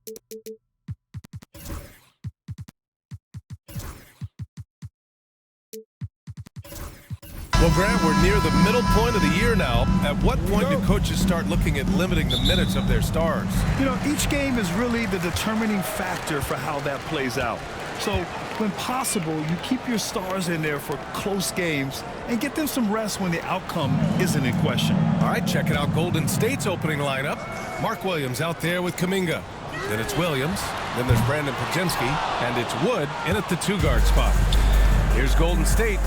Well, Grant, we're near the middle point of the year now. At what point do coaches start looking at limiting the minutes of their stars? You know, each game is really the determining factor for how that plays out. So, when possible, you keep your stars in there for close games and get them some rest when the outcome isn't in question. All right, checking out Golden State's opening lineup. Mark Williams out there with Kuminga. Then it's Williams. Then there's Brandon Podziemski. And it's Wood in at the two-guard spot. Here's Golden State.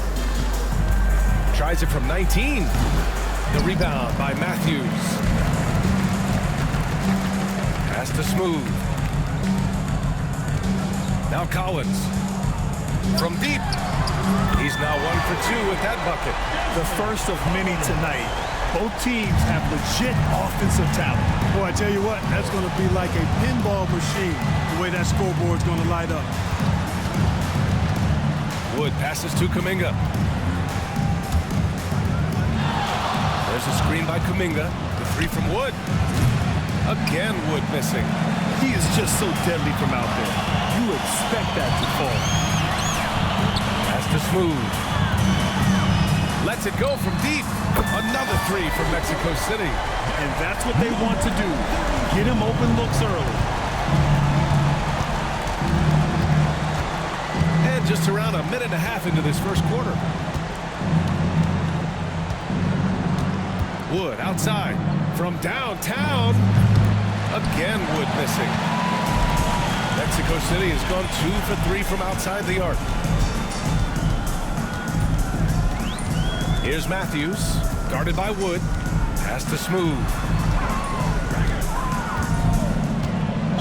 Tries it from 19. The rebound by Matthews. Pass to Smooth. Now Collins. From deep. He's now 1 for 2 with that bucket. The first of many tonight. Both teams have legit offensive talent. Boy, I tell you what, that's going to be like a pinball machine, the way that scoreboard's going to light up. Wood passes to Kuminga. There's a screen by Kuminga. The three from Wood. Again, Wood missing. He is just so deadly from out there. You expect that to fall. Pass to Smooth. Lets it go from deep. Another three from Mexico City. And that's what they want to do. Get him open looks early. And just around a minute and a half into this first quarter. Wood outside from downtown. Again, Wood missing. Mexico City has gone 2 for 3 from outside the arc. Here's Matthews, guarded by Wood. Pass to Smooth.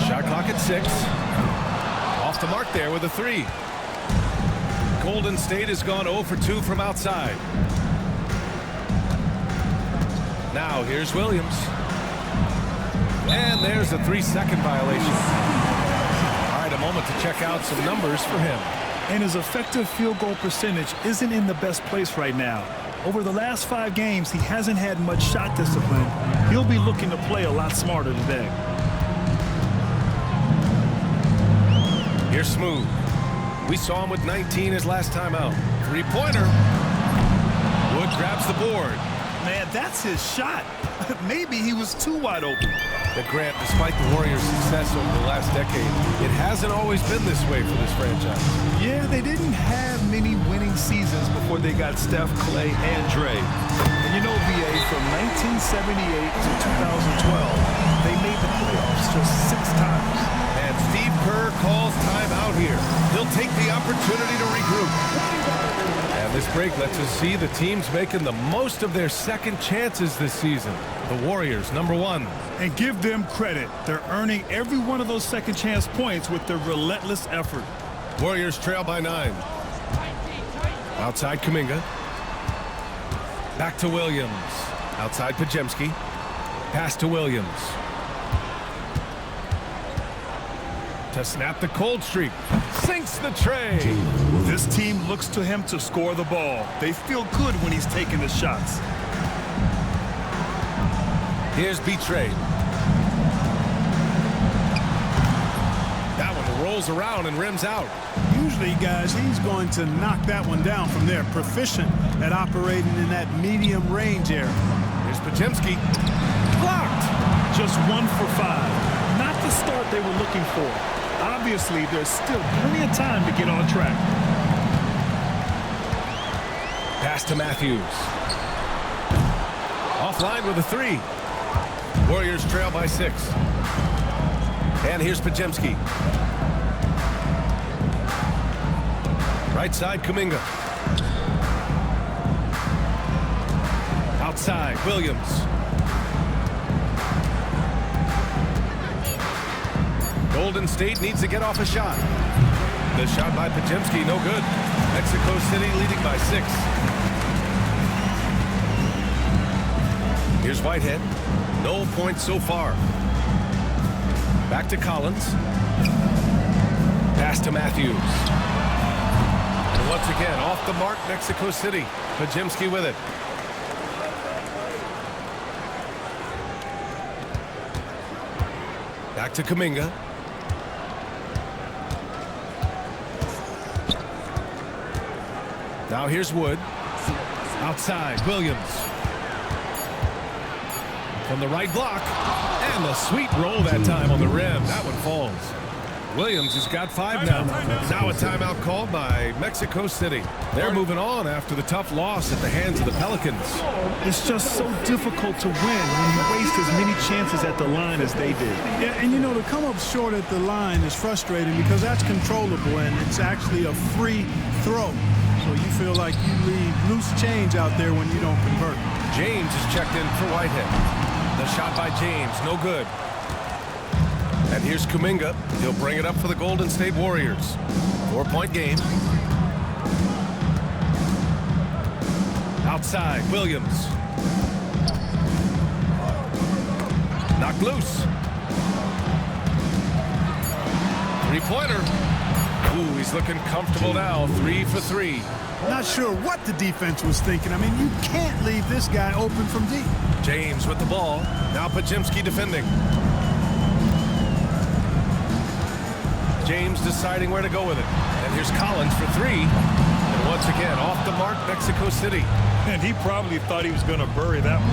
Shot clock at 6. Off the mark there with a 3. Golden State has gone 0 for 2 from outside. Now here's Williams. And there's a 3-second violation. All right, a moment to check out some numbers for him. And his effective field goal percentage isn't in the best place right now. Over the last 5 games, he hasn't had much shot discipline. He'll be looking to play a lot smarter today. Here's Smooth. We saw him with 19 his last time out. Three-pointer. Wood grabs the board. Man, that's his shot. Maybe he was too wide open. But Grant, despite the Warriors' success over the last decade, it hasn't always been this way for this franchise. Yeah, they didn't have many winning seasons before they got Steph, Clay, and Dre. And you know, VA, from 1978 to 2012, they made the playoffs just 6 times. And Steve Kerr calls time out here. He'll take the opportunity to regroup. And this break lets us see the teams making the most of their second chances this season. The Warriors, number 1. And give them credit. They're earning every one of those second chance points with their relentless effort. Warriors trail by 9. Outside Kuminga. Back to Williams. Outside Podziemski. Pass to Williams. To snap the cold streak. Sinks the tray. This team looks to him to score the ball. They feel good when he's taking the shots. Here's B-Trade. That one rolls around and rims out. Usually, guys, he's going to knock that one down from there. Proficient at operating in that medium range area. Here's Podziemski. Blocked. Just 1 for 5. Not the start they were looking for. Obviously, there's still plenty of time to get on track. Pass to Matthews. Offline with a 3. Warriors trail by 6. And here's Podziemski. Right side, Kuminga. Outside, Williams. Golden State needs to get off a shot. The shot by Podziemski, no good. Mexico City leading by 6. Here's Whitehead. No points so far. Back to Collins. Pass to Matthews. And once again, off the mark, Mexico City. Podziemski with it. Back to Kuminga. Now here's Wood. Outside, Williams. From the right block. And the sweet roll that time on the rim. That one falls. Williams has got 5 now. Now a timeout called by Mexico City. They're moving on after the tough loss at the hands of the Pelicans. It's just so difficult to win when you waste as many chances at the line as they did. Yeah, and you know, to come up short at the line is frustrating because that's controllable and it's actually a free throw. So you feel like you leave loose change out there when you don't convert. James is checked in for Whitehead. The shot by James, no good. And here's Kuminga. He'll bring it up for the Golden State Warriors. 4-point game. Outside, Williams. Knocked loose. Three-pointer. Ooh, he's looking comfortable now. 3 for 3. Not sure what the defense was thinking. I mean, you can't leave this guy open from deep. James with the ball. Now Pajimski defending. James deciding where to go with it. And here's Collins for 3. And once again, off the mark, Mexico City. And he probably thought he was going to bury that one.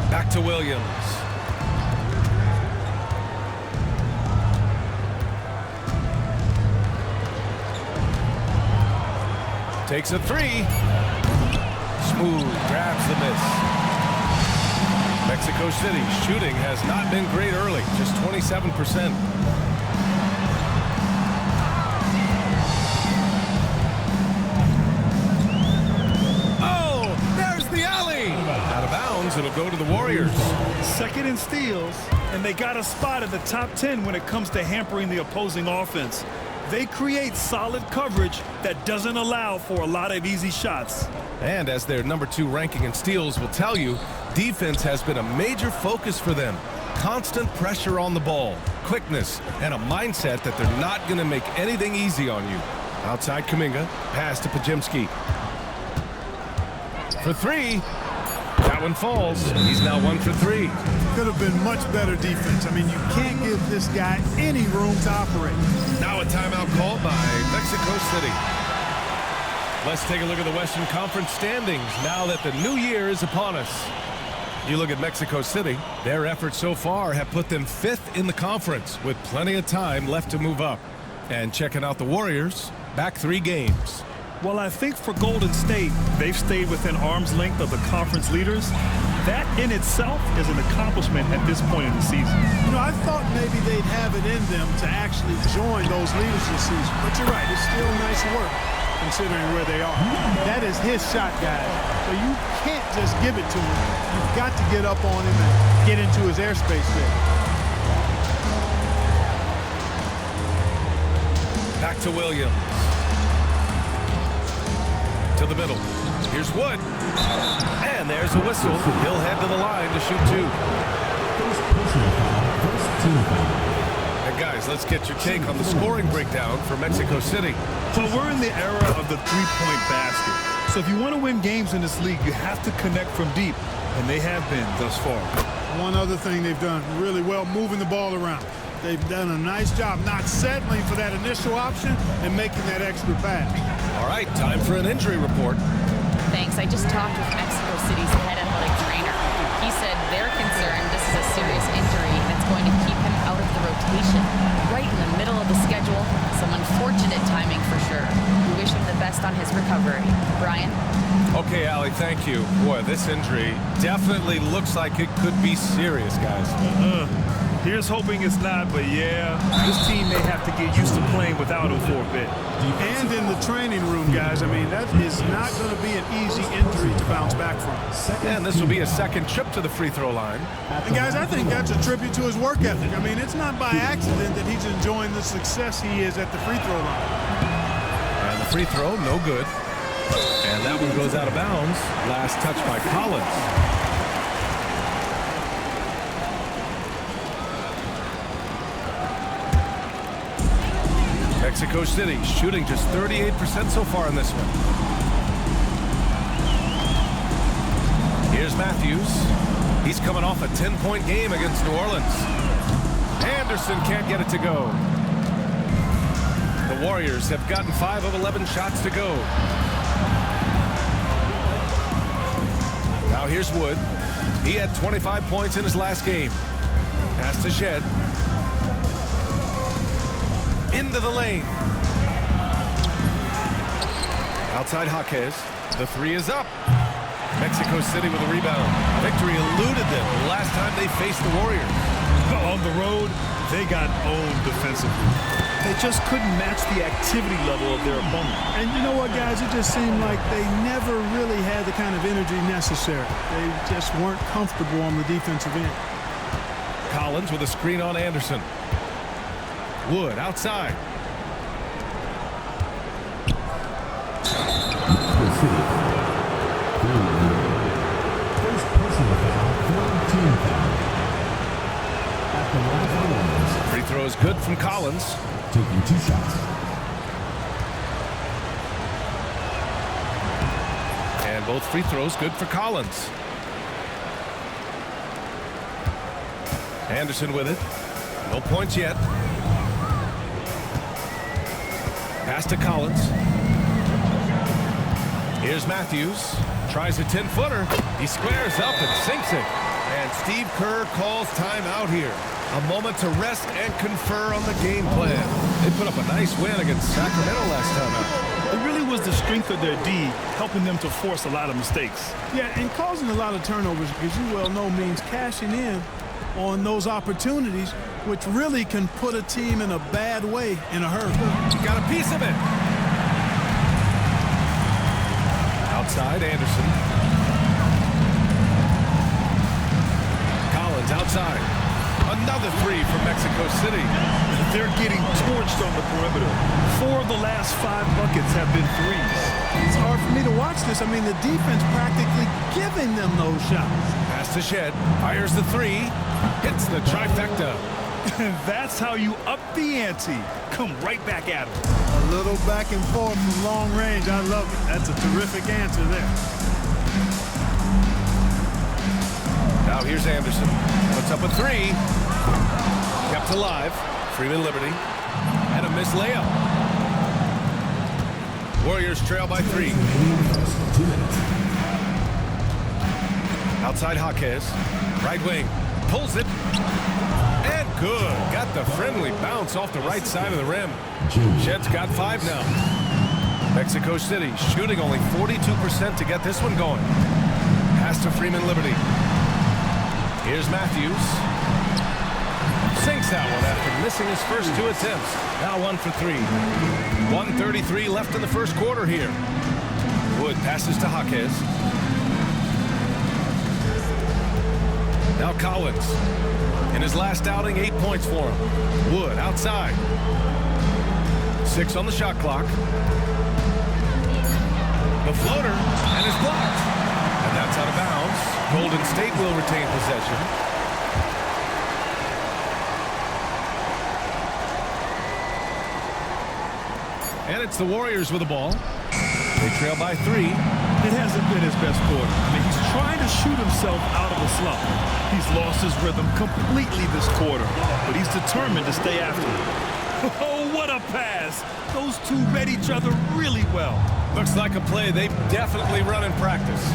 Back to Williams. Takes a 3. Smooth, grabs the miss. Mexico City shooting has not been great early, just 27%. Oh, there's the alley. Out of bounds, it'll go to the Warriors. Second in steals, and they got a spot in the top 10 when it comes to hampering the opposing offense. They create solid coverage that doesn't allow for a lot of easy shots. And as their number 2 ranking in steals will tell you, defense has been a major focus for them. Constant pressure on the ball, quickness, and a mindset that they're not going to make anything easy on you. Outside Kuminga, pass to Pajimski. For 3. That one falls. He's now 1 for 3. Could have been much better defense. I mean, you can't give this guy any room to operate. Now a timeout called by Mexico City. Let's take a look at the Western Conference standings now that the new year is upon us. You look at Mexico City, their efforts so far have put them 5th in the conference with plenty of time left to move up. And checking out the Warriors, back 3 games. Well, I think for Golden State, they've stayed within arm's length of the conference leaders. That in itself is an accomplishment at this point in the season. You know, I thought maybe they'd have it in them to actually join those leaders this season. But you're right, it's still nice work considering where they are. That is his shot, guys. So you can't just give it to him. You've got to get up on him and get into his airspace there. Back to Williams. To the middle. Here's Wood. And there's a whistle. He'll head to the line to shoot 2. And guys, let's get your take on the scoring breakdown for Mexico City. Well, we're in the era of the three-point basket. So if you want to win games in this league, you have to connect from deep. And they have been thus far. One other thing they've done really well, moving the ball around. They've done a nice job not settling for that initial option and making that extra pass. All right, time for an injury report. Thanks. I just talked with Mexico City's head athletic trainer. He said they're concerned this is a serious injury and it's going to keep him out of the rotation. Right in the middle of the schedule. Some unfortunate timing for sure. We wish him the best on his recovery. Brian? Okay, Allie, thank you. Boy, this injury definitely looks like it could be serious, guys. Here's hoping it's not, but yeah, this team may have to get used to playing without him for a bit. And in the training room, guys, I mean, that is not going to be an easy injury to bounce back from. And this will be a second trip to the free throw line. And guys, I think that's a tribute to his work ethic. I mean, it's not by accident that he's enjoying the success he is at the free throw line. And the free throw, no good. And that one goes out of bounds. Last touch by Collins. Mexico City shooting just 38% so far in this one. Here's Matthews. He's coming off a 10-point game against New Orleans. Anderson can't get it to go. The Warriors have gotten 5 of 11 shots to go. Now here's Wood. He had 25 points in his last game. Pass to Shed. Into the lane. Outside Jaquez. The three is up. Mexico City with a rebound. Victory eluded them the last time they faced the Warriors. On the road, they got owned defensively. They just couldn't match the activity level of their opponent. And you know what, guys? It just seemed like they never really had the kind of energy necessary. They just weren't comfortable on the defensive end. Collins with a screen on Anderson. Wood outside. Free throw is good from Collins. Taking 2 shots. And both free throws good for Collins. Anderson with it. No points yet. Pass to Collins. Here's Matthews. Tries a 10-footer. He squares up and sinks it. And Steve Kerr calls timeout here. A moment to rest and confer on the game plan. They put up a nice win against Sacramento last time out. It really was the strength of their D helping them to force a lot of mistakes. Yeah, and causing a lot of turnovers, as you well know, means cashing in on those opportunities, which really can put a team in a bad way in a hurry. He got a piece of it. Outside, Anderson. Collins outside. Another three from Mexico City. They're getting torched on the perimeter. 4 of the last 5 buckets have been threes. It's hard for me to watch this. I mean, the defense practically giving them those shots. Pass to Shed. Fires the three. Hits the trifecta. And that's how you up the ante. Come right back at them. A little back and forth from long range. I love it. That's a terrific answer there. Now here's Anderson. Puts up a three. Kept alive. Freeman Liberty. And a missed layup. Warriors trail by 3. Outside Jaquez. Right wing. Pulls it. And good. Got the friendly bounce off the right side of the rim. Shed's got 5 now. Mexico City shooting only 42% to get this one going. Pass to Freeman Liberty. Here's Matthews. Sinks that one after missing his first 2 attempts. Now 1 for 3. 1:33 left in the first quarter here. Wood passes to Jaquez. Now Collins. In his last outing, 8 points for him. Wood outside. 6 on the shot clock. The floater and is blocked. And that's out of bounds. Golden State will retain possession. And it's the Warriors with the ball. They trail by 3. It hasn't been his best quarter. I mean, he's trying to shoot himself out of a slump. He's lost his rhythm completely this quarter, but he's determined to stay after it. Oh, what a pass. Those two read each other really well. Looks like a play they've definitely run in practice.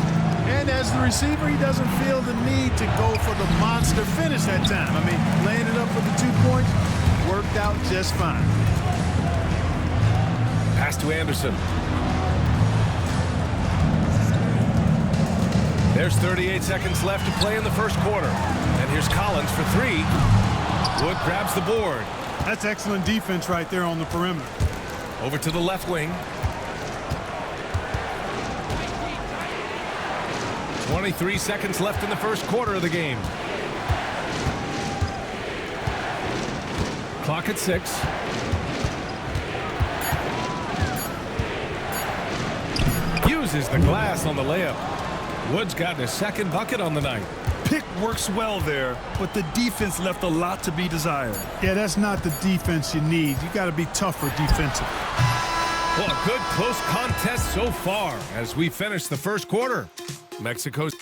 And as the receiver, he doesn't feel the need to go for the monster finish that time. I mean, laying it up for the 2 points worked out just fine. Pass to Anderson. There's 38 seconds left to play in the first quarter. And here's Collins for 3. Wood grabs the board. That's excellent defense right there on the perimeter. Over to the left wing. 23 seconds left in the first quarter of the game. Clock at 6. Uses the glass on the layup. Wood's gotten his second bucket on the night. Pick works well there, but the defense left a lot to be desired. Yeah, that's not the defense you need. You got to be tougher defensively. Well, a good close contest so far as we finish the first quarter. Mexico's.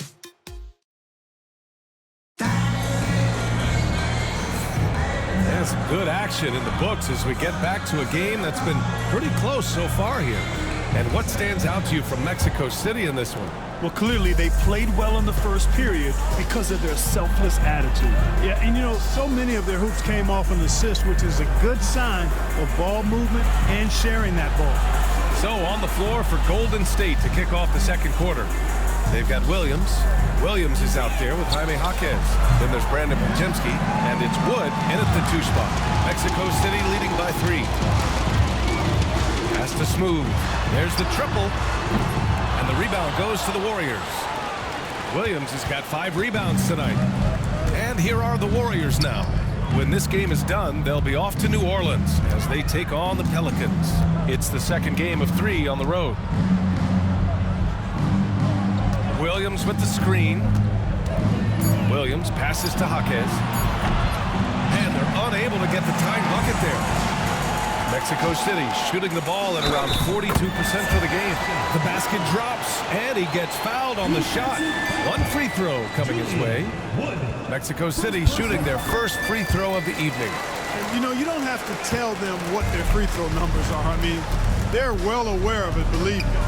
And And some good action in the books as we get back to a game that's been pretty close so far here. And what stands out to you from Mexico City in this one? Well, clearly they played well in the first period because of their selfless attitude. Yeah, and you know, so many of their hoops came off an assist, which is a good sign of ball movement and sharing that ball. So on the floor for Golden State to kick off the second quarter. They've got Williams. Williams is out there with Jaime Jaquez. Then there's Brandon Podziemski, and it's Wood in at the 2 spot. Mexico City leading by 3. Pass to Smooth. There's the triple. And the rebound goes to the Warriors. Williams has got 5 rebounds tonight. And here are the Warriors now. When this game is done, they'll be off to New Orleans as they take on the Pelicans. It's the second game of 3 on the road. Williams with the screen. Williams passes to Jaquez. And they're unable to get the tying bucket there. Mexico City shooting the ball at around 42% for the game. The basket drops, and he gets fouled on the shot. 1 free throw coming his way. Mexico City shooting their first free throw of the evening. And, you know, you don't have to tell them what their free throw numbers are. I mean, they're well aware of it, believe me.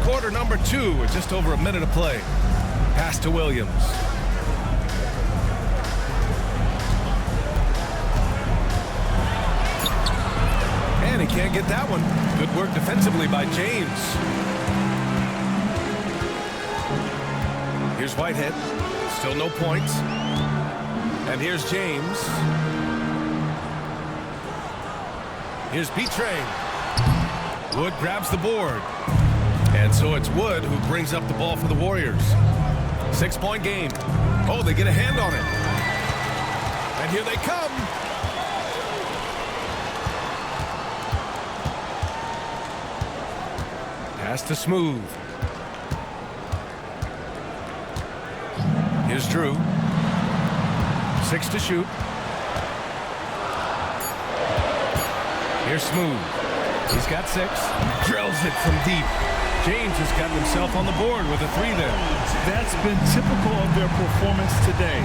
Quarter number 2 with just over a minute of play. Pass to Williams. And he can't get that one. Good work defensively by James. Here's Whitehead. Still no points. And here's James. Here's B-Train. Wood grabs the board. And so it's Wood who brings up the ball for the Warriors. 6-point game. Oh, they get a hand on it. And here they come. Pass to Smooth. Here's Drew. 6 to shoot. Here's Smooth. He's got 6. Drills it from deep. James has gotten himself on the board with a 3 there. That's been typical of their performance today.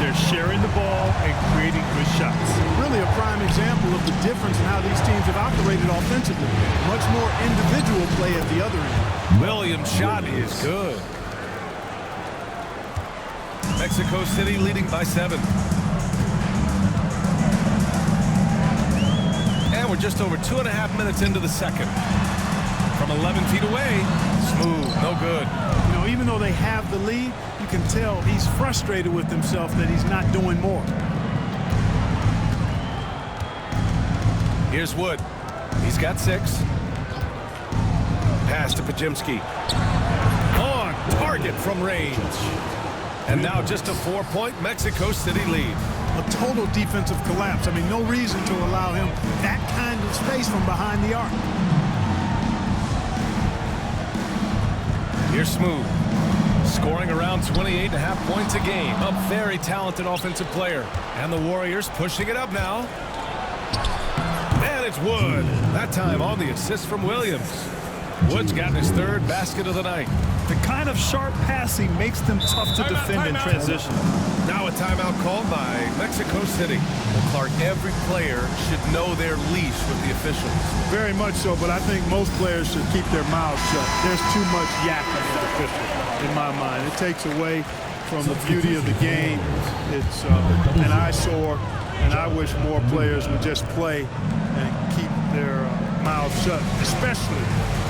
They're sharing the ball and creating good shots. Really a prime example of the difference in how these teams have operated offensively. Much more individual play at the other end. Williams' shot is good. Mexico City leading by 7. And we're just over 2.5 minutes into the second. From 11 feet away, Smooth, no good. You know, even though they have the lead, you can tell he's frustrated with himself that he's not doing more. Here's Wood. He's got 6. Pass to Podziemski. On target from range. And now just a 4-point Mexico City lead. A total defensive collapse. I mean, no reason to allow him that kind of space from behind the arc. Here's Smooth, scoring around 28.5 points a game. A very talented offensive player. And the Warriors pushing it up now. And it's Wood. That time on the assist from Williams. Wood's gotten his 3rd basket of the night. The kind of sharp passing makes them tough to defend in transition. Now a timeout called by Mexico City. Well, Clark, every player should know their leash with the officials. Very much so, but I think most players should keep their mouths shut. There's too much yakking with officials, in my mind. It takes away from the beauty of the game. It's an eyesore, and I wish more players would just play and keep their mouths shut, especially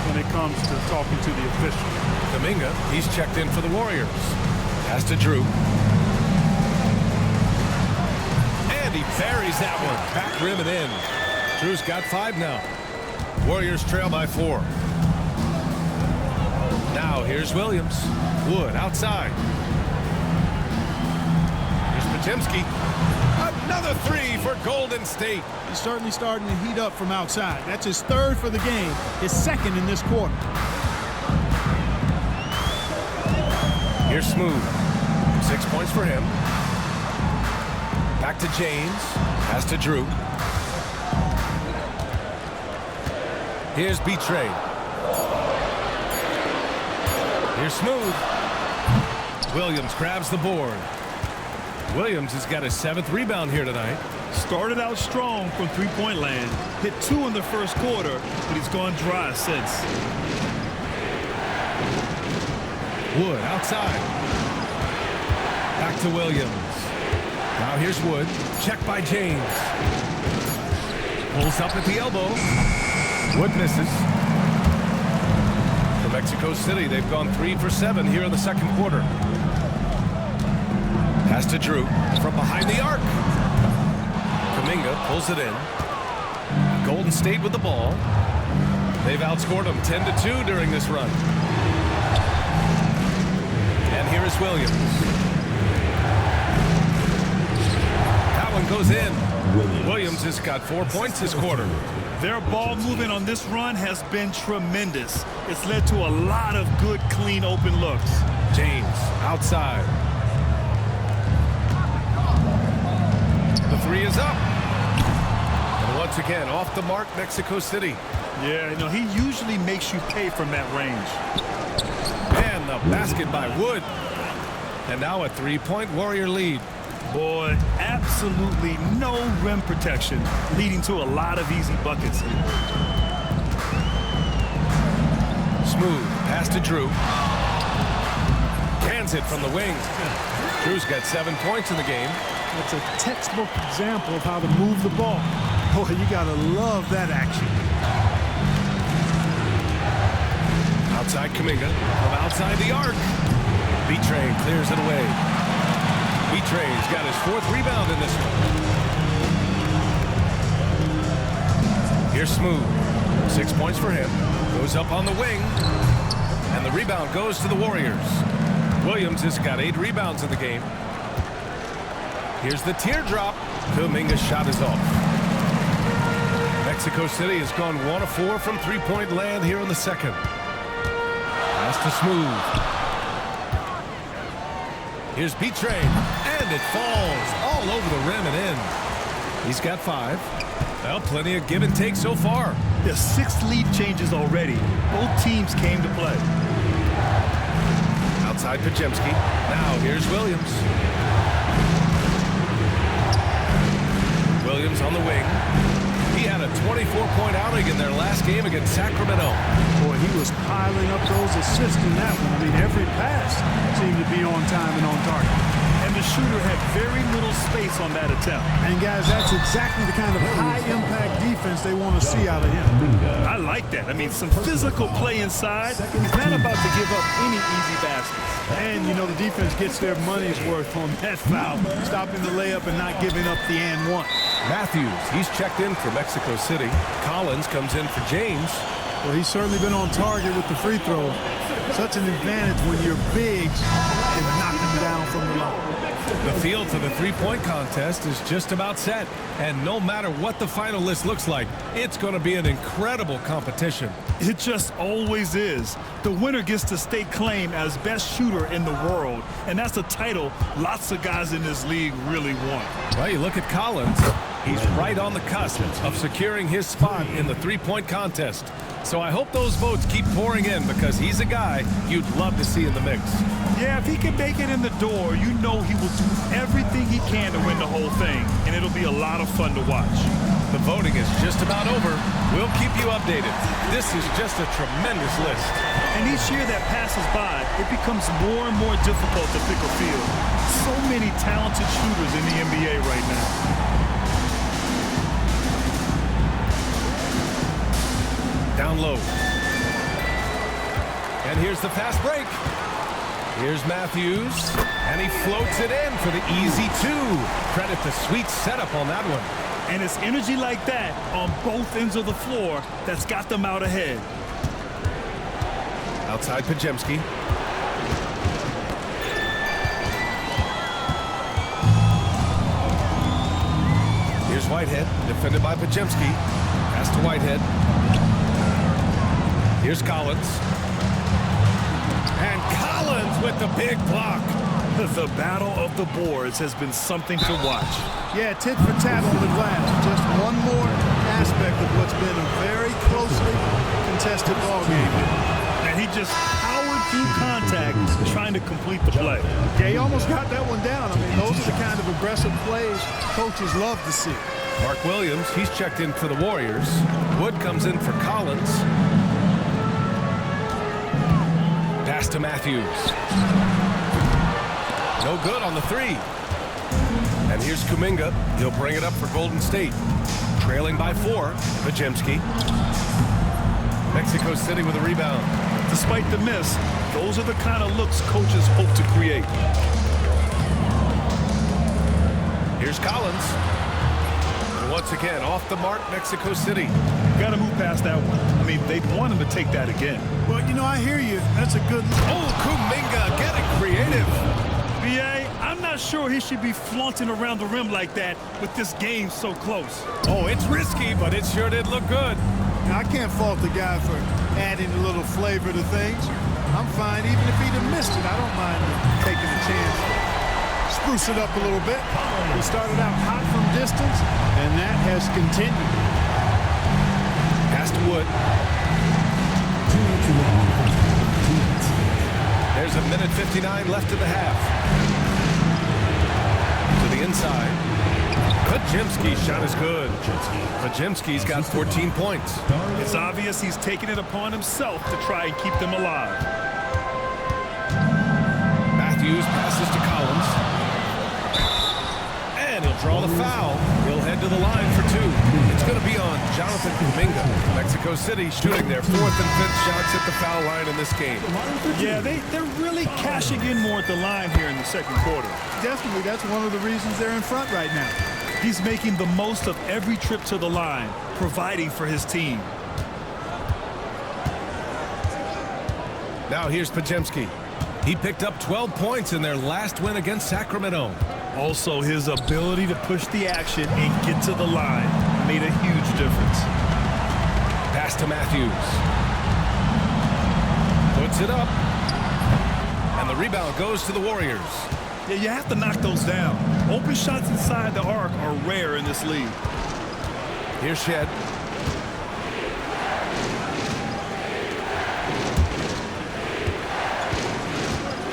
when it comes to talking to the officials. Kuminga, he's checked in for the Warriors. Pass to Drew. And he buries that one. Back rim and in. Drew's got 5 now. Warriors trail by 4. Now here's Williams. Wood outside. Here's Podziemski. Another 3 for Golden State. He's certainly starting to heat up from outside. That's his 3rd for the game, his 2nd in this quarter. Here's Smooth. 6 points for him. Back to James. Pass to Drew. Here's B-Train. Here's Smooth. Williams grabs the board. Williams has got his 7th rebound here tonight. Started out strong from three-point land. Hit 2 in the first quarter, but he's gone dry since. Wood outside. Back to Williams. Now here's Wood. Checked by James. Pulls up at the elbow. Wood misses. For Mexico City, they've gone 3 for 7 here in the second quarter. Pass to Drew from behind the arc. Kuminga pulls it in. Golden State with the ball. They've outscored them 10-2 during this run. And here is Williams. That one goes in. Williams has got 4 points this quarter. Their ball movement on this run has been tremendous. It's led to a lot of good, clean, open looks. James outside. The 3 is up. And once again, off the mark, Mexico City. Yeah, you know, he usually makes you pay from that range. And the basket by Wood. And now a 3-point Warrior lead. Boy, absolutely no rim protection, leading to a lot of easy buckets here. Smooth pass to Drew. Cans it from the wing. Drew's got 7 points in the game. That's a textbook example of how to move the ball. Boy, you gotta love that action. Outside Kuminga from outside the arc. B-Train clears it away. B-Train's got his 4th rebound in this one. Here's Smooth. 6 points for him. Goes up on the wing. And the rebound goes to the Warriors. Williams has got 8 rebounds in the game. Here's the teardrop. Kuminga's shot is off. Mexico City has gone 1 of 4 from 3-point land here in the second. Pass to Smooth. Here's B-Train. And it falls all over the rim and in. He's got 5. Well, plenty of give and take so far. There's 6 lead changes already. Both teams came to play. Outside Pajemski. Now here's Williams. Williams on the wing. He had a 24-point outing in their last game against Sacramento. Boy, he was piling up those assists in that one. I mean, every pass seemed to be on time and on target. And the shooter had very little space on that attempt. And guys, that's exactly the kind of high-impact defense they want to see out of him. I like that. I mean, some physical play inside. He's not about to give up any easy baskets. And, you know, the defense gets their money's worth on that foul, stopping the layup and not giving up the and one. Matthews, he's checked in for Mexico City. Collins comes in for James. Well, he's certainly been on target with the free throw. Such an advantage when your bigs can knock them down from the line. The field for the 3-point contest is just about set. And no matter what the final list looks like, it's going to be an incredible competition. It just always is. The winner gets to stake claim as best shooter in the world. And that's a title lots of guys in this league really want. Well, you look at Collins. He's right on the cusp of securing his spot in the 3-point contest. So I hope those votes keep pouring in because he's a guy you'd love to see in the mix. Yeah, if he can make it in the door, you know he will do everything he can to win the whole thing. And it'll be a lot of fun to watch. The voting is just about over. We'll keep you updated. This is just a tremendous list. And each year that passes by, it becomes more and more difficult to pick a field. So many talented shooters in the NBA right now. Down low. And here's the fast break. Here's Matthews. And he floats it in for the easy 2. Credit the sweet setup on that one. And it's energy like that on both ends of the floor that's got them out ahead. Outside Pajemski. Here's Whitehead, defended by Pajemski. Pass to Whitehead. Here's Collins. And Collins with the big block. The battle of the boards has been something to watch. Yeah, tit for tat on the glass. Just one more aspect of what's been a very closely contested ball game. And he just powered through contact, trying to complete the play. Yeah, he almost got that one down. I mean, those are the kind of aggressive plays coaches love to see. Mark Williams, he's checked in for the Warriors. Wood comes in for Collins. Pass to Matthews. No good on the three. And here's Kuminga. He'll bring it up for Golden State. Trailing by 4, Pajemski. Mexico City with a rebound. Despite the miss, those are the kind of looks coaches hope to create. Here's Collins. And once again, off the mark, Mexico City. Got to move past that one. I mean, they'd want him to take that again. Well, you know, I hear you. That's a good... Oh, Kuminga getting creative. B.A., I'm not sure he should be flaunting around the rim like that with this game so close. Oh, it's risky, but it sure did look good. Now, I can't fault the guy for adding a little flavor to things. I'm fine. Even if he'd have missed it, I don't mind taking a chance. Spruce it up a little bit. He started out hot from distance, and that has continued. Pass to Wood. There's a minute 59 left in the half. To the inside. Pajemski's shot is good. Pajemski's got 14 points. It's obvious he's taking it upon himself to try and keep them alive. Matthews passes to Collins. And he'll draw the foul. He'll head to the line for 2. It's going to be on Jonathan Kuminga. Mexico City shooting their 4th and 5th shots at the foul line in this game. Yeah, they're really cashing in more at the line here in the second quarter. Definitely, that's one of the reasons they're in front right now. He's making the most of every trip to the line, providing for his team. Now here's Pajemski. He picked up 12 points in their last win against Sacramento. Also, his ability to push the action and get to the line made a huge difference. Pass to Matthews. Puts it up. And the rebound goes to the Warriors. Yeah, you have to knock those down. Open shots inside the arc are rare in this league. Here's Shed.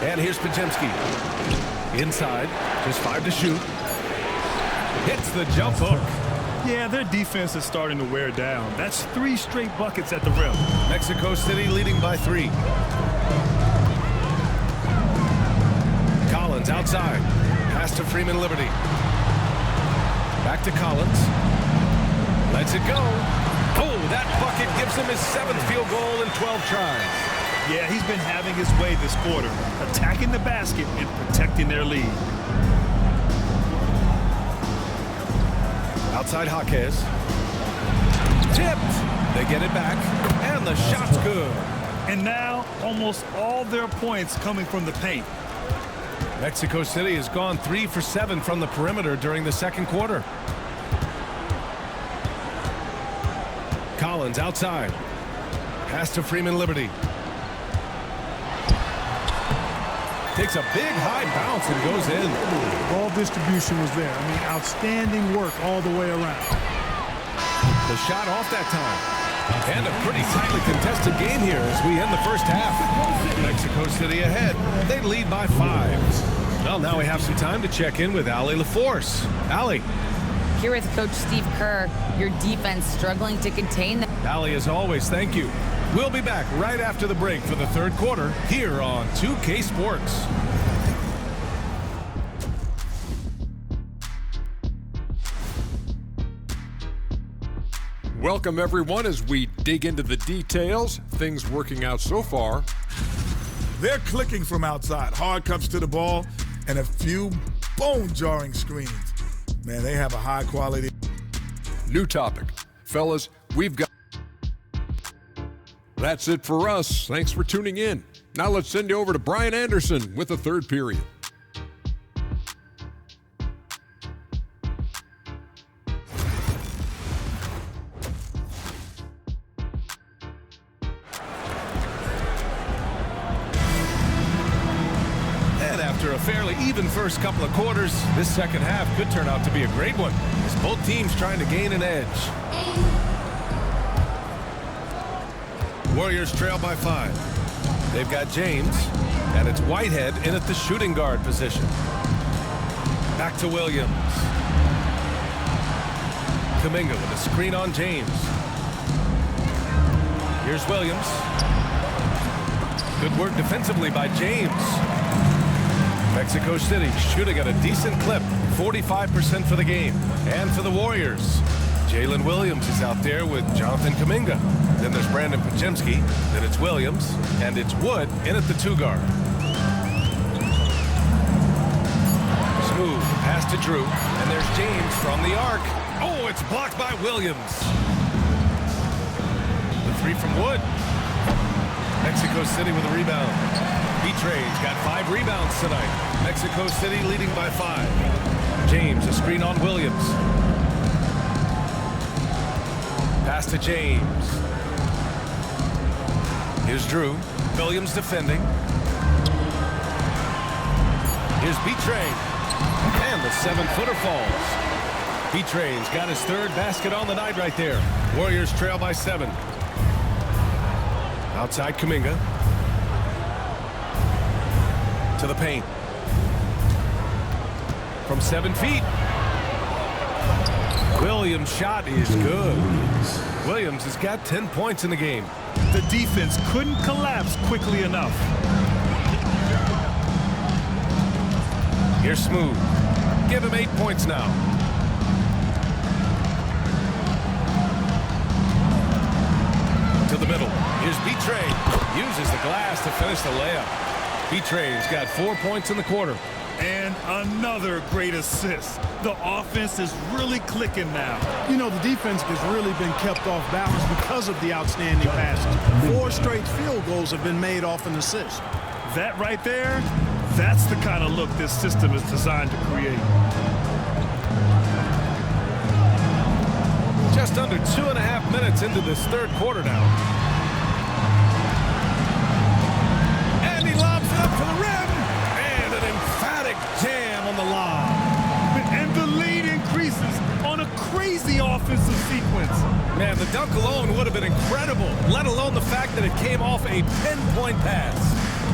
And here's Pajemski. Inside, just 5 to shoot. Hits the jump hook. Yeah, their defense is starting to wear down. That's 3 straight buckets at the rim. Mexico City leading by 3. Collins outside. Pass to Freeman Liberty. Back to Collins. Lets it go. Oh, that bucket gives him his 7th field goal in 12 tries. Yeah, he's been having his way this quarter, attacking the basket and protecting their lead. Outside Jaquez. Tipped. They get it back, and the shot's good. And now, almost all their points coming from the paint. Mexico City has gone 3 for 7 from the perimeter during the second quarter. Collins outside. Pass to Freeman Liberty. Takes a big high bounce and goes in. Ball distribution was there. I mean, outstanding work all the way around. The shot off that time. And a pretty tightly contested game here as we end the first half. Mexico City ahead. They lead by 5. Well, now we have some time to check in with Allie LaForce. Allie. Here with Coach Steve Kerr, your defense struggling to contain them. Allie, as always, thank you. We'll be back right after the break for the third quarter here on 2K Sports. Welcome, everyone, as we dig into the details. Things working out so far. They're clicking from outside. Hard comes to the ball and a few bone-jarring screens. Man, they have a high quality. New topic. Fellas, we've got... That's it for us. Thanks for tuning in. Now let's send you over to Brian Anderson with the third period. And after a fairly even first couple of quarters, this second half could turn out to be a great one, as both teams trying to gain an edge. Warriors trail by 5. They've got James, and it's Whitehead in at the shooting guard position. Back to Williams. Kuminga with a screen on James. Here's Williams. Good work defensively by James. Mexico City shooting at a decent clip, 45% for the game. And for the Warriors, Jalen Williams is out there with Jonathan Kuminga. Then there's Brandon Podziemski. Then it's Williams, and it's Wood in at the 2 guard. Smooth pass to Drew, and there's James from the arc. Oh, it's blocked by Williams. The 3 from Wood. Mexico City with a rebound. Betray's got 5 rebounds tonight. Mexico City leading by 5. James, a screen on Williams. Pass to James. Here's Drew. Williams defending. Here's Betray. And the 7-footer falls. Betray's got his 3rd basket on the night right there. Warriors trail by 7. Outside Kuminga. To the paint. From 7 feet. Williams' shot is good. Williams has got 10 points in the game. The defense couldn't collapse quickly enough. Here's Smooth. Give him 8 points now. To the middle. Here's Betray. Uses the glass to finish the layup. Betray's got 4 points in the quarter. And another great assist. The offense is really clicking now. You know, the defense has really been kept off balance because of the outstanding passes. 4 straight field goals have been made off an assist. That right there, that's the kind of look this system is designed to create. Just under 2.5 minutes into this 3rd quarter now. And he lobs it up for the rim. And an emphatic jam on the lob. And the lead increases on a crazy offensive sequence. Man, the dunk alone would have been incredible, let alone the fact that it came off a pinpoint pass.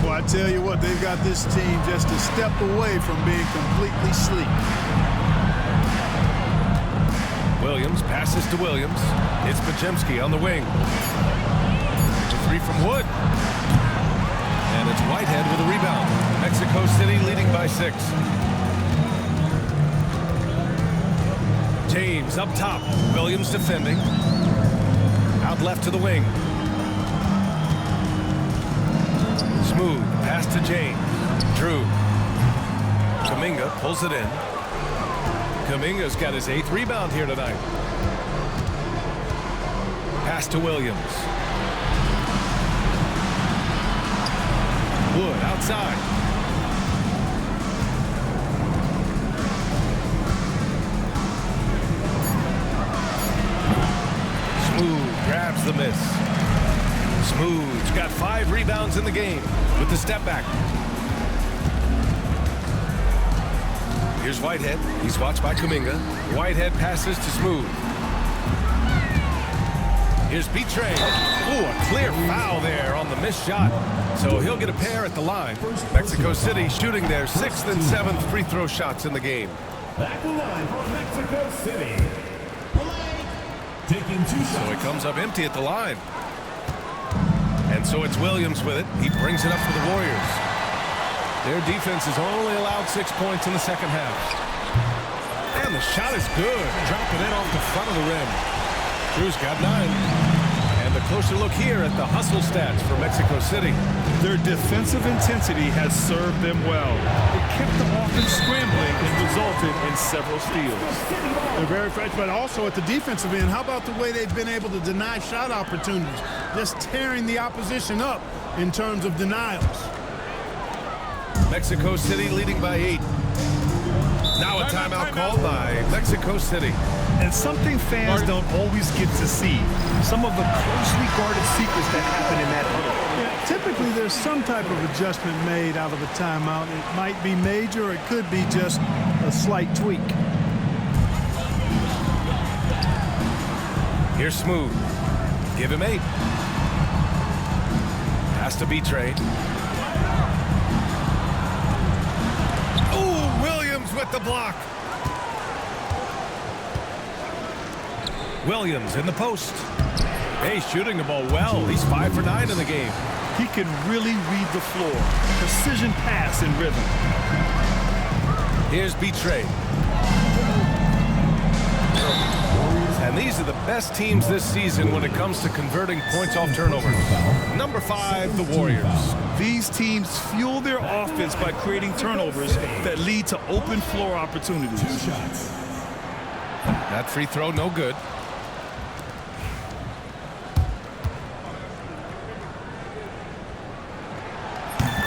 Well, I tell you what, they've got this team just a step away from being completely sleep. Williams passes to Williams. It's Podziemski on the wing. The 3 from Wood. And it's Whitehead with a rebound. Mexico City leading by 6. James up top. Williams defending. Out left to the wing. Smooth pass to James. Drew. Kuminga pulls it in. Kuminga's got his 8th rebound here tonight. Pass to Williams. Wood outside. Smooth grabs the miss. Smooth's got 5 rebounds in the game with the step back. Here's Whitehead. He's watched by Kuminga. Whitehead passes to Smooth. Here's Betray. Ooh, a clear foul there on the missed shot. So he'll get a pair at the line. Mexico City shooting their 6th and 7th free throw shots in the game. Back the line for Mexico City. Taking 2 shots. So he comes up empty at the line. And so it's Williams with it. He brings it up for the Warriors. Their defense has only allowed 6 points in the 2nd half. And the shot is good. Dropping it off the front of the rim. Drew's got 9. And a closer look here at the hustle stats for Mexico City. Their defensive intensity has served them well. It kept the offense scrambling and resulted in several steals. They're very fresh, but also at the defensive end, how about the way they've been able to deny shot opportunities? Just tearing the opposition up in terms of denials. Mexico City leading by 8. Now a timeout called by Mexico City. And something fans don't always get to see. Some of the closely guarded secrets that happen in that huddle. Yeah, typically there's some type of adjustment made out of a timeout. It might be major, or it could be just a slight tweak. Here's Smooth. Give him 8. Has to be trade. Oh, Williams with the block. Williams in the post. Hey, shooting the ball well. He's 5 for 9 in the game. He can really read the floor. Precision pass and rhythm. Here's B-Trade. And these are the best teams this season when it comes to converting points off turnovers. Number 5, the Warriors. These teams fuel their offense by creating turnovers that lead to open floor opportunities. 2 shots. That free throw, no good.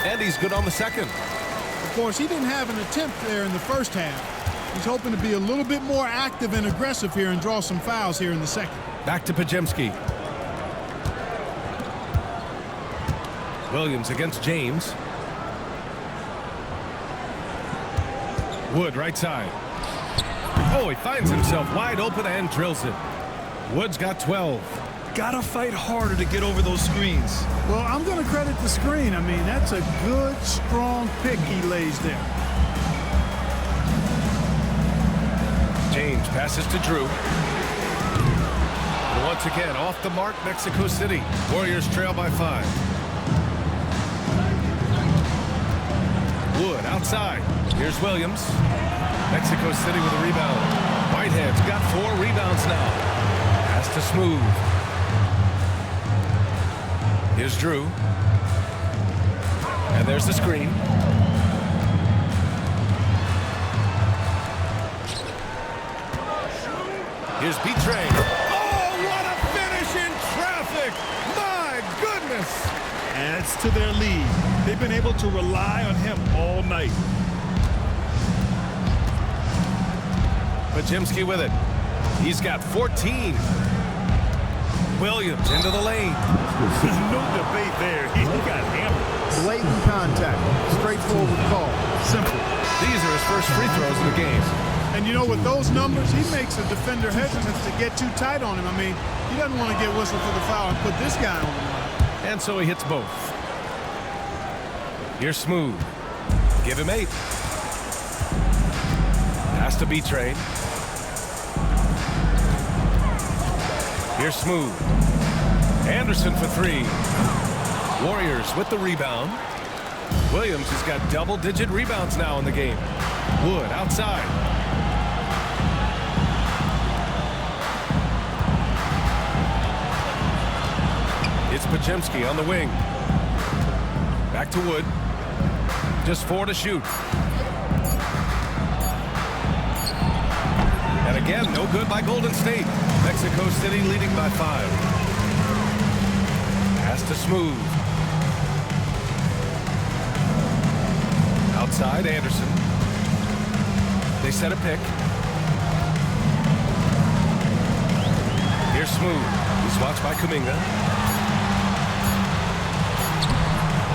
And he's good on the second. Of course, he didn't have an attempt there in the first half. He's hoping to be a little bit more active and aggressive here and draw some fouls here in the second. Back to Pajemski. Williams against James. Wood right side. Oh, he finds himself wide open and drills it. Wood's got 12. Gotta fight harder to get over those screens. Well, I'm going to credit the screen. I mean, that's a good, strong pick he lays there. James passes to Drew. And once again, off the mark, Mexico City. Warriors trail by 5. Wood outside. Here's Williams. Mexico City with a rebound. Whitehead's got 4 rebounds now. Pass to Smooth. Here's Drew. And there's the screen. Here's B-Train. Oh, what a finish in traffic! My goodness! Adds to their lead. They've been able to rely on him all night. Pajemski with it. He's got 14. Williams into the lane. No debate there. He got hammered. Blatant contact. Straightforward call. Simple. These are his first free throws in the game. And you know, with those numbers, he makes a defender hesitant to get too tight on him. I mean, he doesn't want to get whistled for the foul and put this guy on the line. And so he hits both. Here's Smooth. Give him 8. Has to be trade. Here's Smooth. Anderson for 3. Warriors with the rebound. Williams has got double-digit rebounds now in the game. Wood outside. It's Pajemski on the wing. Back to Wood. Just 4 to shoot. And again, no good by Golden State. Mexico City leading by 5. Pass to Smooth. Outside, Anderson. They set a pick. Here's Smooth. He's watched by Kuminga.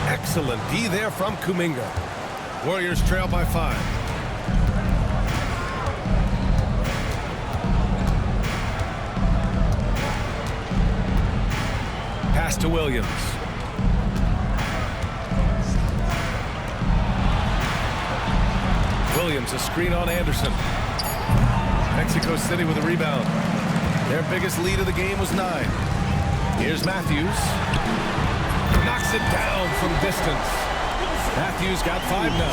Excellent D there from Kuminga. Warriors trail by 5. Pass to Williams. Williams, a screen on Anderson. Mexico City with a rebound. Their biggest lead of the game was 9. Here's Matthews. Knocks it down from distance. Matthews got 5 now.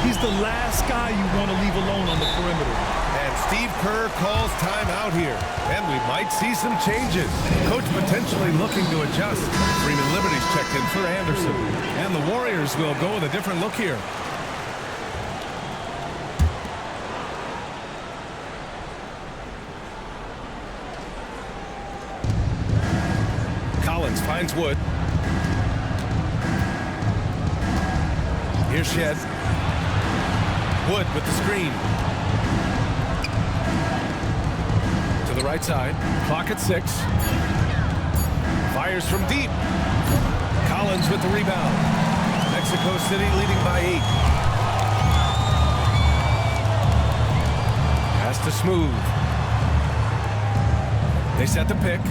He's the last guy you want to leave alone on the perimeter. And Steve Kerr calls timeout here. And we might see some changes. Coach potentially looking to adjust. Freeman Liberty's checked in for Anderson. And the Warriors will go with a different look here. Collins finds Wood. Here's Shed. Wood with the screen. To the right side. Clock at 6. Fires from deep. Collins with the rebound. Mexico City leading by 8. Pass to Smooth. They set the pick.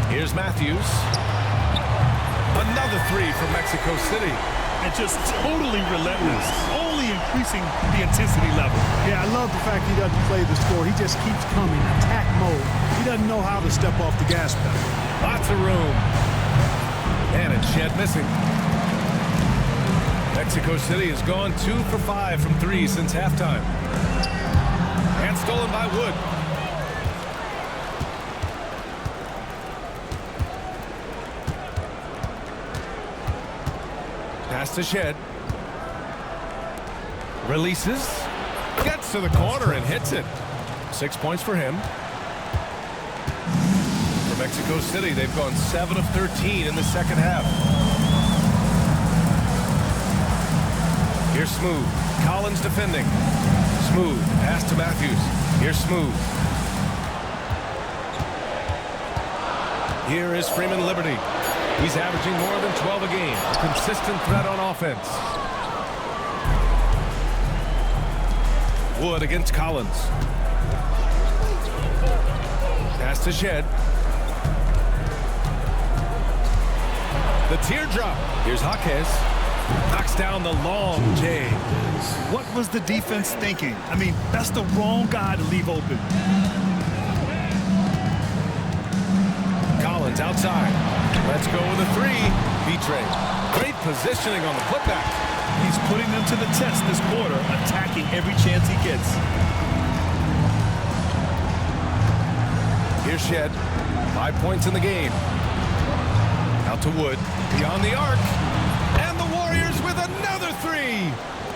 Here's Matthews. Another three from Mexico City. And just totally relentless, only increasing the intensity level. Yeah, I love the fact he doesn't play the score. He just keeps coming, attack mode. He doesn't know how to step off the gas pedal. Lots of room. And it's Shed missing. Mexico City has gone 2 for 5 from 3 since halftime. And stolen by Wood. Pass to Shed. Releases. Gets to the corner and hits it. 6 points for him. For Mexico City, they've gone 7 of 13 in the second half. Here's Smooth. Collins defending. Smooth. Pass to Matthews. Here's Smooth. Here is Freeman Liberty. He's averaging more than 12 a game. A consistent threat on offense. Wood against Collins. Pass to Shed. The teardrop. Here's Jaquez. Knocks down the long J. What was the defense thinking? I mean, that's the wrong guy to leave open. Collins outside. Let's go with a three. B-Trey. Great positioning on the putback. He's putting them to the test this quarter, attacking every chance he gets. Here's Shed. 5 points in the game. Out to Wood. Beyond the arc. And the Warriors with another three.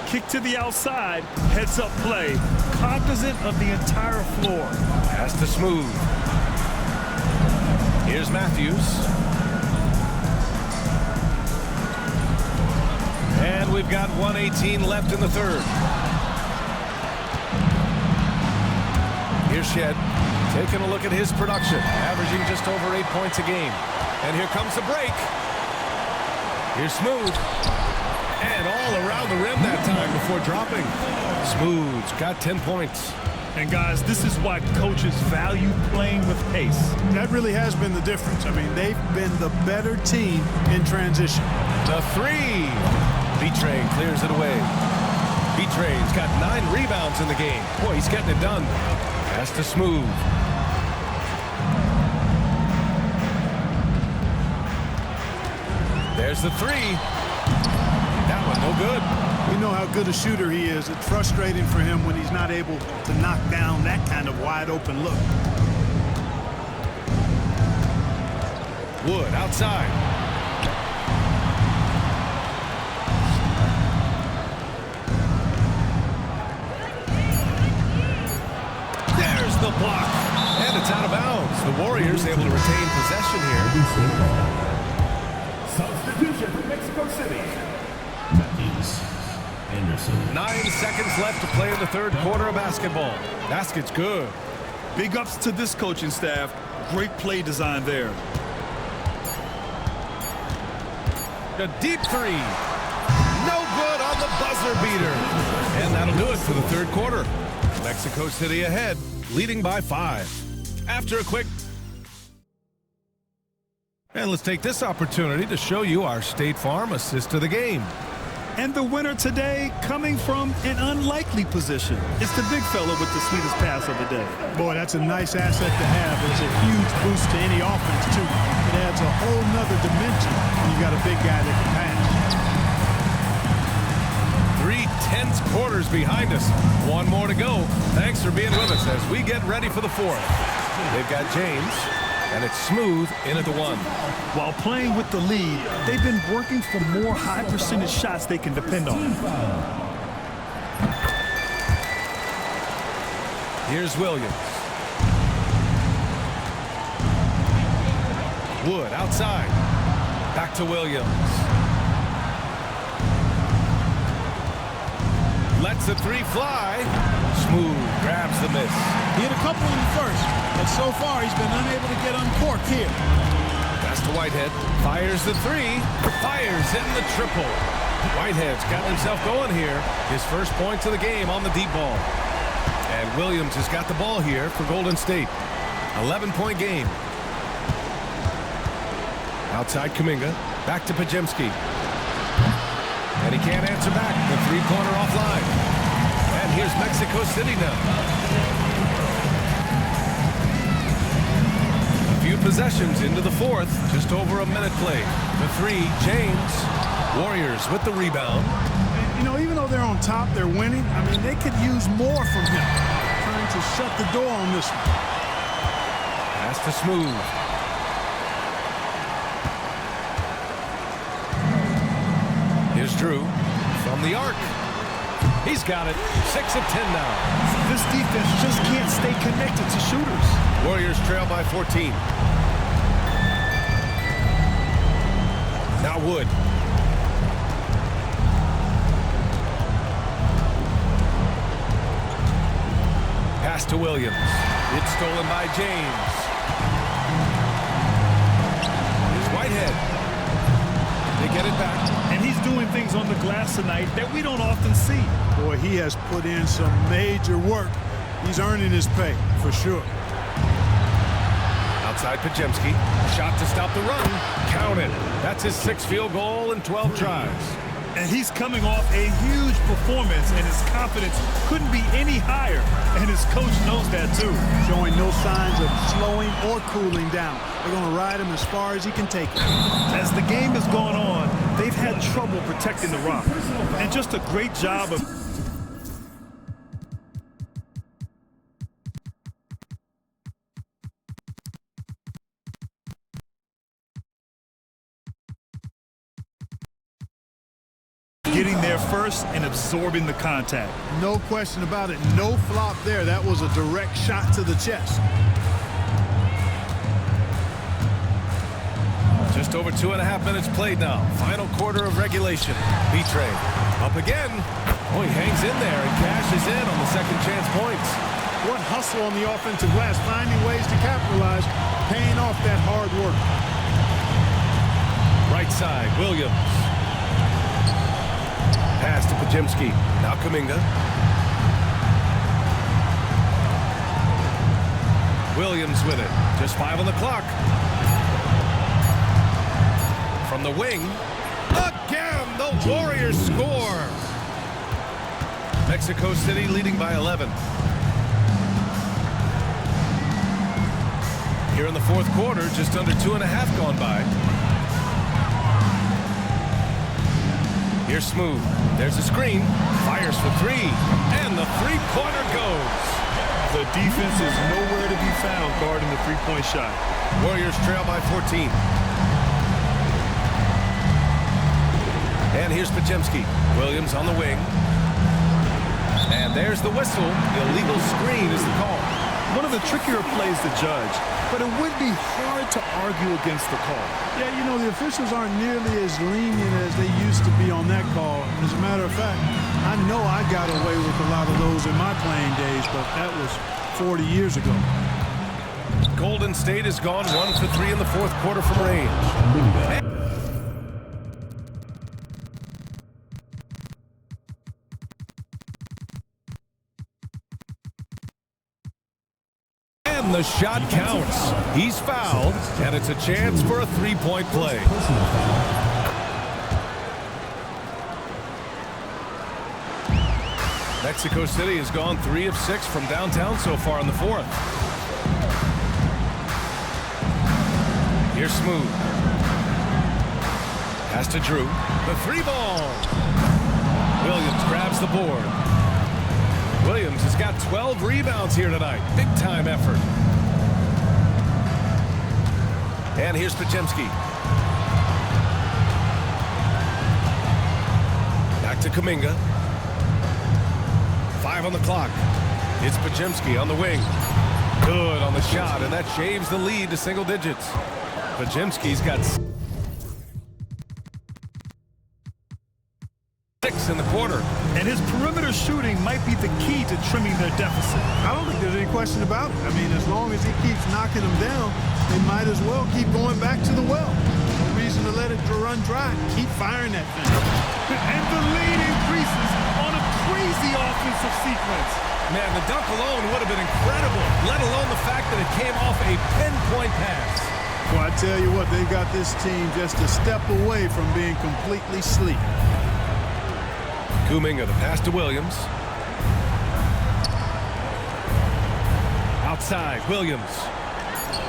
Kick to the outside. Heads up play. Cognizant of the entire floor. Pass to Smooth. Here's Matthews. And we've got 1:18 left in the third. Here's Shed. Taking a look at his production. Averaging just over 8 points a game. And here comes the break. Here's Smooth. And all around the rim that time before dropping. Smooth's got 10 points. And guys, this is why coaches value playing with pace. That really has been the difference. I mean, they've been the better team in transition. The three. B-Train clears it away. B-Train's got 9 rebounds in the game. Boy, he's getting it done. Pass to Smooth. There's the three. That one no good. We know how good a shooter he is. It's frustrating for him when he's not able to knock down that kind of wide open look. Wood outside. There's the block. And it's out of bounds. The Warriors able to retain possession here. Substitution for Mexico City. Anderson. 9 seconds left to play in the third quarter of basketball. Basket's good. Big ups to this coaching staff. Great play design there. A deep three. No good on the buzzer beater. And that'll do it for the third quarter. Mexico City ahead, leading by 5. After a quick... And let's take this opportunity to show you our State Farm assist of the game. And the winner today coming from an unlikely position. It's the big fella with the sweetest pass of the day. Boy, that's a nice asset to have. It's a huge boost to any offense, too. It adds a whole nother dimension when you got a big guy that can pass. 3 tense quarters behind us. One more to go. Thanks for being with us as we get ready for the fourth. They've got James, and it's Smooth in at the 1. While playing with the lead, they've been working for more high percentage shots they can depend on. Here's Williams. Wood outside. Back to Williams. Lets the three fly. Smooth grabs the miss. He had a couple in the first, but so far he's been unable to get uncorked here. Pass to Whitehead. Fires the three. Fires in the triple. Whitehead's got himself going here. His first points of the game on the deep ball. And Williams has got the ball here for Golden State. 11-point game. Outside Kuminga. Back to Pajemski. And he can't answer back. The three-pointer offline. And here's Mexico City now. A few possessions into the fourth. Just over a minute played. The three, James. Warriors with the rebound. You know, even though they're on top, they're winning. I mean, they could use more from him. Trying to shut the door on this one. Pass to Smooth. Here's Drew from the arc. He's got it. 6 of 10 now. This defense just can't stay connected to shooters. Warriors trail by 14. Now Wood. Pass to Williams. It's stolen by James. Here's Whitehead. They get it back. And he's doing things on the glass tonight that we don't often see. Boy, he has put in some major work. He's earning his pay, for sure. Outside Pajemski. Shot to stop the run. Count it. That's his 6th field goal in 12 tries. And he's coming off a huge performance, and his confidence couldn't be any higher. And his coach knows that, too. Showing no signs of slowing or cooling down. They're going to ride him as far as he can take it. As the game has gone on, they've had trouble protecting the rock. And just a great job of getting there first and absorbing the contact. No question about it. No flop there. That was a direct shot to the chest. Just over 2.5 minutes played now. Final quarter of regulation. B-Train up again. Oh, he hangs in there and cashes in on the second chance points. What hustle on the offensive glass. Finding ways to capitalize. Paying off that hard work. Right side, Williams. Pass to Pajemski. Now Kuminga. Williams with it. Just 5 on the clock. From the wing. Again, the Warriors score. Mexico City leading by 11. Here in the fourth quarter, just under 2.5 gone by. Here's Smooth. There's a screen. Fires for 3. And the three-pointer goes. The defense is nowhere to be found guarding the three-point shot. Warriors trail by 14. And here's Pajemski. Williams on the wing. And there's the whistle. Illegal screen is the call. One of the trickier plays to judge, but it would be hard to argue against the call. Yeah, you know, the officials aren't nearly as lenient as they used to be on that call. As a matter of fact, I know I got away with a lot of those in my playing days, but that was 40 years ago. Golden State has gone 1 for 3 in the fourth quarter from range. And the shot counts. He's fouled, and it's a chance for a three-point play. Mexico City has gone 3 of 6 from downtown so far in the fourth. Here's Smooth. Pass to Drew. The 3-ball. Williams grabs the board. Williams has got 12 rebounds here tonight. Big-time effort. And here's Pajemski. Back to Kuminga. 5 on the clock. It's Pajemski on the wing. Good on the shot, and that shaves the lead to single digits. Pajemski's got 6 in the quarter. And his perimeter shooting might be the key to trimming their deficit. I don't think there's any question about it. I mean, as long as he keeps knocking them down, they might as well keep going back to the well. No reason to let it run dry. Keep firing that thing. And the lead increases on a crazy offensive sequence. Man, the dunk alone would have been incredible, let alone the fact that it came off a pinpoint pass. Well, I tell you what, they've got this team just a step away from being completely sleep. Kuminga, the pass to Williams. Outside, Williams.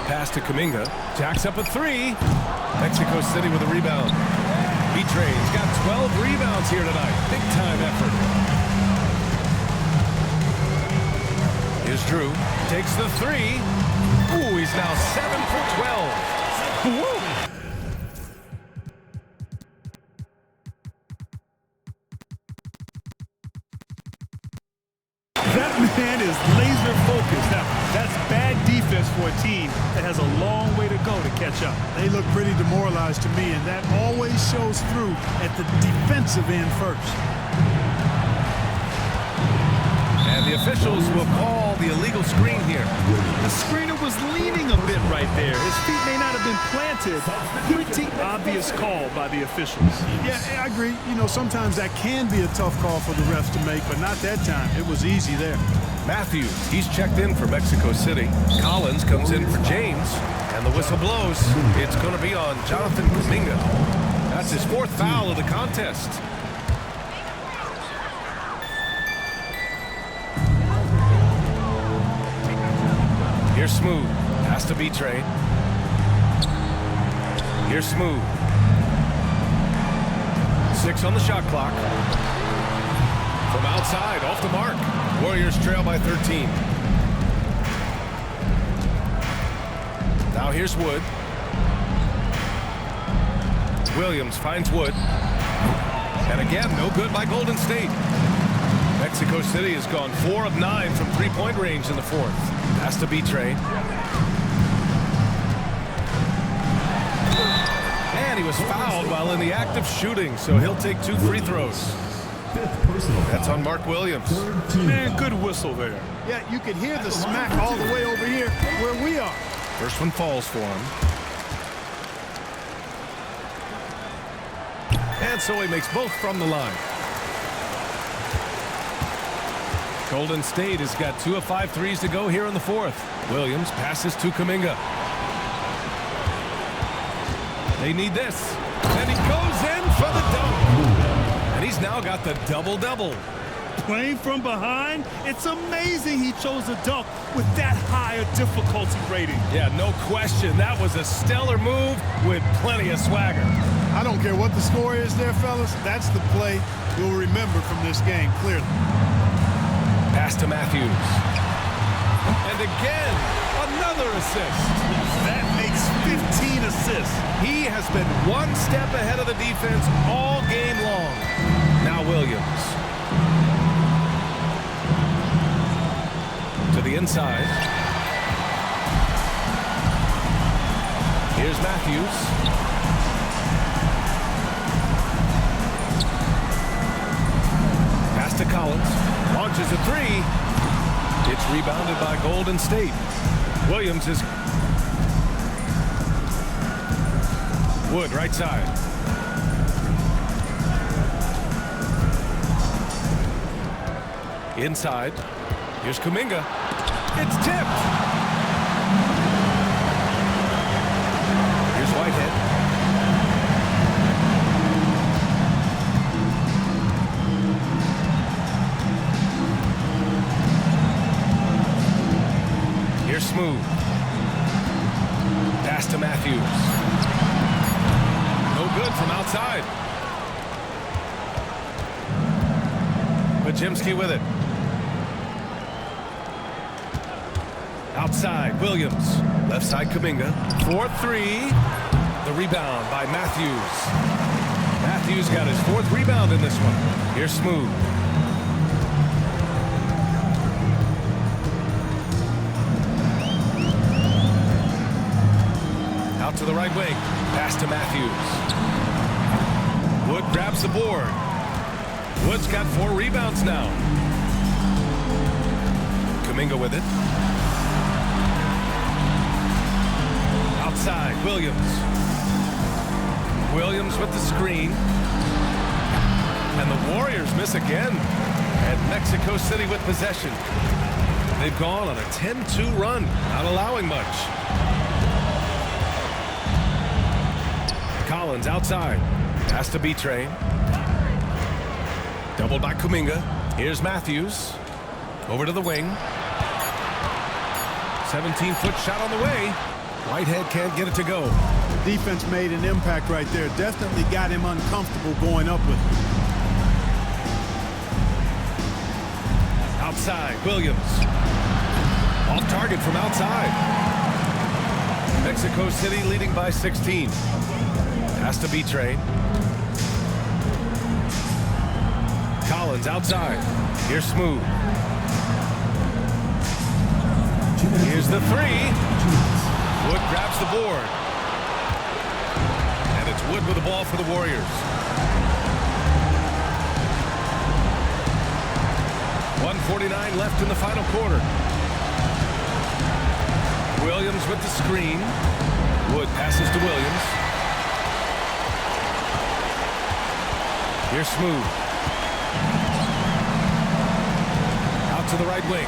Pass to Kuminga. Jacks up a three. Mexico City with a rebound. Betray's got 12 rebounds here tonight. Big time effort. Here's Drew. Takes the three. Ooh, he's now 7 for 12. Woo! That man is laser focused. Now, that's bad defense for a team that has a long way to go to catch up. They look pretty demoralized to me, and that always shows through at the defensive end first. And the officials will call the illegal screen here. The screener was leaning a bit right there. His feet may not have been planted. Pretty obvious call by the officials. Yeah, I agree. You know, sometimes that can be a tough call for the refs to make, but not that time. It was easy there. Matthews, he's checked in for Mexico City. Collins comes in for James, and the whistle blows. It's going to be on Jonathan Kuminga. That's his 4th foul of the contest. Here's Smooth. Pass to Betray. Here's Smooth. 6 on the shot clock. From outside, off the mark. Warriors trail by 13. Now here's Wood. Williams finds Wood. And again, no good by Golden State. Mexico City has gone 4 of 9 from three-point range in the 4th. Pass to Betray. And he was fouled while in the act of shooting, so he'll take 2 free throws. That's on Mark Williams. Man, good whistle there. Yeah, you can hear the smack all the way over here where we are. First one falls for him. And so he makes both from the line. Golden State has got 2 of 5 threes to go here in the 4th. Williams passes to Kuminga. They need this. And he goes in for the dunk. And he's now got the double-double. Playing from behind, it's amazing he chose a dunk with that high a difficulty rating. Yeah, no question. That was a stellar move with plenty of swagger. I don't care what the score is there, fellas. That's the play you'll remember from this game, clearly. Pass to Matthews. And again, another assist. That makes 15 assists. He has been 1 step ahead of the defense all game long. Now Williams. To the inside. Here's Matthews. Pass to Collins. Launches a 3. It's rebounded by Golden State. Williams is... Wood, right side. Inside. Here's Kuminga. It's tipped. Here's Whitehead. Here's Smooth. Pass to Matthews. No good from outside. Pajemski with it. Outside, Williams. Left side, Kuminga. 4-3. The rebound by Matthews. Matthews got his 4th rebound in this one. Here's Smooth. Out to the right wing. Pass to Matthews. Wood grabs the board. Wood's got 4 rebounds now. Kuminga with it. Outside, Williams. Williams with the screen. And the Warriors miss again. And Mexico City with possession. They've gone on a 10-2 run, not allowing much. Collins outside. Has to be trained. Doubled by Kuminga. Here's Matthews. Over to the wing. 17-foot shot on the way. Whitehead can't get it to go. Defense made an impact right there. Definitely got him uncomfortable going up with it. Outside, Williams. Off target from outside. Mexico City leading by 16. Has to be trained. Collins outside. Here's Smooth. Here's the three. Wood grabs the board. And it's Wood with the ball for the Warriors. 1:49 left in the final quarter. Williams with the screen. Wood passes to Williams. Here's Smooth. Out to the right wing.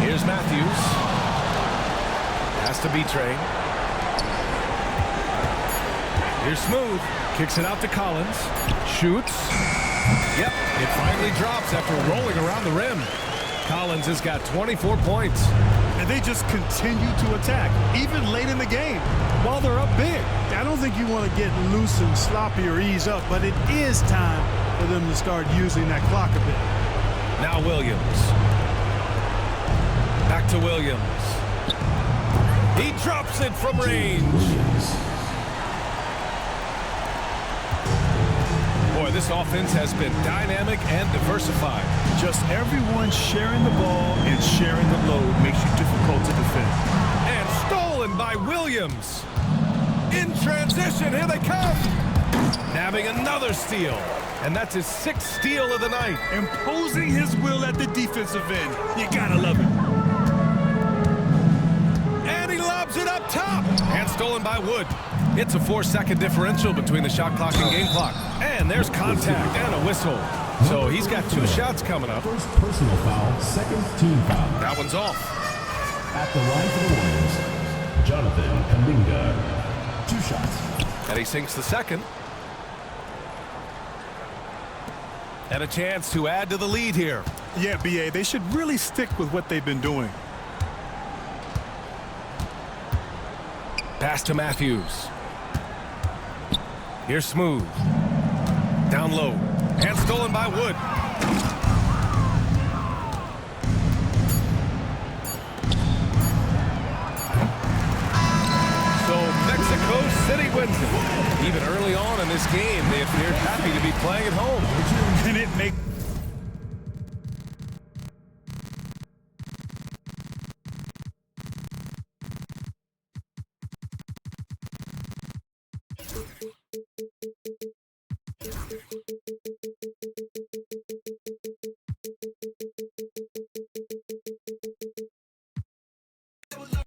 Here's Matthews. Has to be trained. Here's Smooth. Kicks it out to Collins. Shoots. Yep, it finally drops after rolling around the rim. Collins has got 24 points. And they just continue to attack, even late in the game, while they're up big. I don't think you want to get loose and sloppy or ease up, but it is time for them to start using that clock a bit. Now Williams. Back to Williams. He drops it from range. Boy, this offense has been dynamic and diversified. Just everyone sharing the ball and sharing the load makes you difficult to defend. And stolen by Williams. In transition, here they come. Nabbing another steal. And that's his 6th steal of the night. Imposing his will at the defensive end. You gotta love it. And he lobs it up top. And stolen by Wood. It's a 4-second differential between the shot clock and game clock. And there's contact and a whistle. So he's got 2 shots coming up. First personal foul, second team foul. That one's off. At the line for the Warriors, Jonathan Kuminga. 2 shots. And he sinks the second. And a chance to add to the lead here. Yeah, BA, they should really stick with what they've been doing. Pass to Matthews. Here's Smooth. Down low. And stolen by Wood. So Mexico City wins it. Even early on in this game, they appeared happy to be playing at home. And it makes